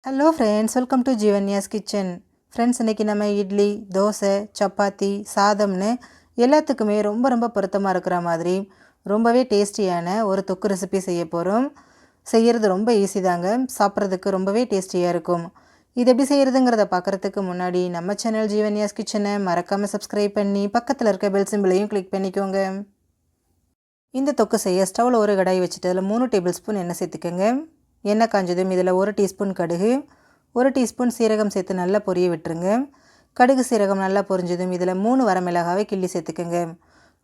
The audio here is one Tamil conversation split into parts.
Hello friends, welcome to Jeevanya's kitchen. Friends, இன்றைக்கி நம்ம இட்லி, தோசை, சப்பாத்தி, சாதம்னு எல்லாத்துக்குமே ரொம்ப ரொம்ப பொருத்தமாக இருக்கிற மாதிரி ரொம்பவே டேஸ்டியான ஒரு தொக்கு ரெசிபி செய்ய போகிறோம். செய்கிறது ரொம்ப ஈஸி தாங்க, சாப்பிட்றதுக்கு ரொம்பவே டேஸ்டியாக இருக்கும். இது எப்படி செய்கிறதுங்கிறத பார்க்குறதுக்கு முன்னாடி நம்ம சேனல் ஜீவன்யாஸ் கிச்சனை மறக்காமல் சப்ஸ்கிரைப் பண்ணி பக்கத்தில் இருக்க பெல் சிம்பிளையும் கிளிக் பண்ணிக்கோங்க. இந்த தொக்கு செய்ய ஸ்டவ்வில் ஒரு கடாய் வச்சுட்டு அதில் 3 டேபிள் ஸ்பூன் எண்ணெய் சேர்த்துக்கோங்க. எண்ணெய் காஞ்சதும் இதில் 1 டீஸ்பூன் கடுகு, 1 டீஸ்பூன் சீரகம் சேர்த்து நல்லா பொரிய விட்டுருங்க. கடுகு சீரகம் நல்லா பொரிஞ்சதும் இதில் 3 வரமிளகாவை கிள்ளி சேர்த்துக்கோங்க.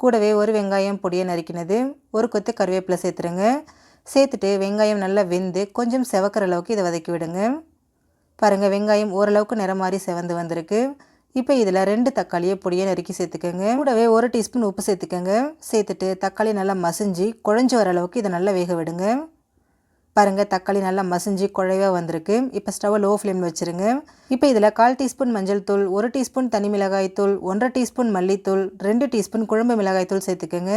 கூடவே ஒரு வெங்காயம் பொடியை நறுக்கினது, ஒரு கொத்து கருவேப்பிலை சேர்த்துருங்க. சேர்த்துட்டு வெங்காயம் நல்லா வெந்து கொஞ்சம் செவக்கிற அளவுக்கு இதை வதக்கி விடுங்க. பாருங்கள், வெங்காயம் ஓரளவுக்கு நிறம் மாதிரி செவந்து வந்திருக்கு. இப்போ இதில் 2 தக்காளியை பொடியை நறுக்கி சேர்த்துக்கோங்க. கூடவே 1 டீஸ்பூன் உப்பு சேர்த்துக்கோங்க. சேர்த்துட்டு தக்காளி நல்லா மசிஞ்சு குழஞ்சி வர அளவுக்கு இதை நல்லா வேக விடுங்க. பாருங்கள், தக்காளி நல்லா மசிஞ்சு குழைவாக வந்திருக்கு. இப்போ ஸ்டவ்வை லோ ஃப்ளேமில் வச்சுருங்க. இப்போ இதில் 1/4 டீஸ்பூன் மஞ்சள் தூள், 1 டீஸ்பூன் தனி மிளகாய் தூள், 1/2 டீஸ்பூன் மல்லித்தூள், 2 டீஸ்பூன் குழம்பு மிளகாய் தூள் சேர்த்துக்கோங்க.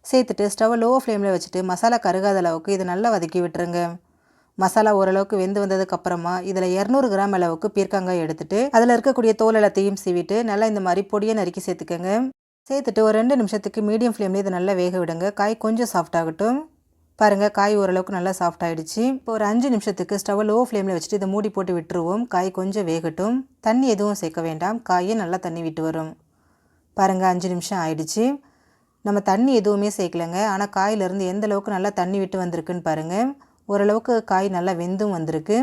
சேர்த்துட்டு ஸ்டவ்வை லோ ஃப்ளேமில் வச்சுட்டு மசாலா கருகாத அளவுக்கு இதை நல்லா வதக்கி விட்டுருங்க. மசாலா ஓரளவுக்கு வெந்து வந்ததுக்கப்புறமா இதில் 200 கிராம் அளவுக்கு பீர்க்கங்காய் எடுத்துகிட்டு அதில் இருக்கக்கூடிய தோல் எல்லாத்தையும் சீவிட்டு நல்லா இந்த மாதிரி பொடியை நறுக்கி சேர்த்துக்கோங்க. சேர்த்துட்டு ஒரு 2 நிமிஷத்துக்கு மீடியம் ஃப்ளேம்லேயே இதை நல்லா வேக விடுங்க. காய் கொஞ்சம் சாஃப்ட் ஆகட்டும். பாருங்கள், காய் ஓரளவுக்கு நல்லா சாஃப்ட் ஆகிடுச்சு. இப்போ ஒரு 5 நிமிஷத்துக்கு ஸ்டவ்வை லோ ஃப்ளேமில் வச்சுட்டு இதை மூடி போட்டு விட்டுருவோம். காய் கொஞ்சம் வேகட்டும். தண்ணி எதுவும் சேர்க்க வேண்டாம், காயே நல்லா தண்ணி விட்டு வரும். பாருங்கள், 5 நிமிஷம் ஆயிடுச்சு. நம்ம தண்ணி எதுவுமே சேர்க்கலைங்க, ஆனால் காயிலேருந்து எந்த அளவுக்கு நல்லா தண்ணி விட்டு வந்திருக்குன்னு பாருங்கள். ஓரளவுக்கு காய் நல்லா வெந்தும் வந்திருக்கு.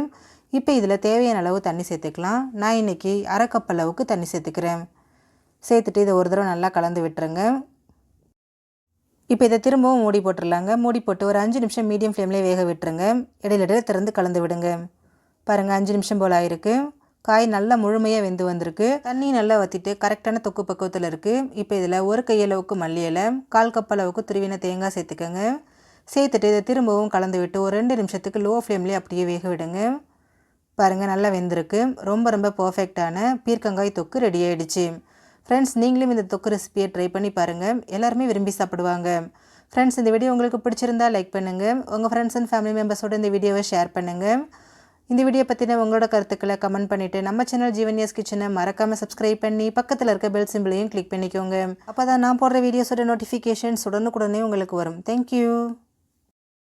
இப்போ இதில் தேவையான அளவு தண்ணி சேர்த்துக்கலாம். நான் இன்றைக்கி 1/2 கப் அளவுக்கு தண்ணி சேர்த்துக்கிறேன். சேர்த்துட்டு இதை ஒரு தடவை நல்லா கலந்து விட்டுருங்க. இப்போ இதை திரும்பவும் மூடி போட்டுடலாங்க. மூடி போட்டு ஒரு 5 நிமிஷம் மீடியம் ஃப்ளேம்லேயே வேக விட்டுருங்க. இடையில திறந்து கலந்து விடுங்க. பாருங்கள், 5 நிமிஷம் போல் ஆயிருக்கு. காய் நல்லா முழுமையாக வெந்து வந்திருக்கு. தண்ணி நல்லா வற்றிட்டு கரெக்டான தொக்கு பக்குவத்தில் இருக்குது. இப்போ இதில் ஒரு கையளவுக்கு மல்லி இலை, 1/4 கப் அளவுக்கு துருவின தேங்காய் சேர்த்துக்கோங்க. சேர்த்துட்டு இதை திரும்பவும் கலந்து விட்டு ஒரு 2 நிமிஷத்துக்கு லோ ஃப்ளேம்லேயே அப்படியே வேக விடுங்க. பாருங்கள், நல்லா வெந்திருக்கு. ரொம்ப ரொம்ப பர்ஃபெக்டான பீர்க்கங்காய் தொக்கு ரெடி ஆகிடுச்சு. ஃப்ரெண்ட்ஸ், நீங்களும் இந்த தொக்கு ரெசிபியை ட்ரை பண்ணி பாருங்கள். எல்லாருமே விரும்பி சாப்பிடுவாங்க. ஃப்ரெண்ட்ஸ், இந்த வீடியோ உங்களுக்கு பிடிச்சிருந்தா லைக் பண்ணுங்கள். உங்கள் ஃப்ரெண்ட்ஸ் அண்ட் ஃபேமிலி மெம்பர்ஸோடு இந்த வீடியோவை ஷேர் பண்ணுங்கள். இந்த வீடியோ பற்றின உங்களோட கருத்துக்களை கமெண்ட் பண்ணிவிட்டு நம்ம சேனல் ஜீவன்யாஸ் கிச்சனை மறக்காமல் சப்ஸ்கிரைப் பண்ணி பக்கத்தில் இருக்க பெல் சிம்பிளையும் கிளிக் பண்ணிக்கோங்க. அப்போ தான் நான் போடுற வீடியோஸோட நோட்டிஃபிகேஷன்ஸ் உடனுக்குடனே உங்களுக்கு வரும். தேங்க்யூ.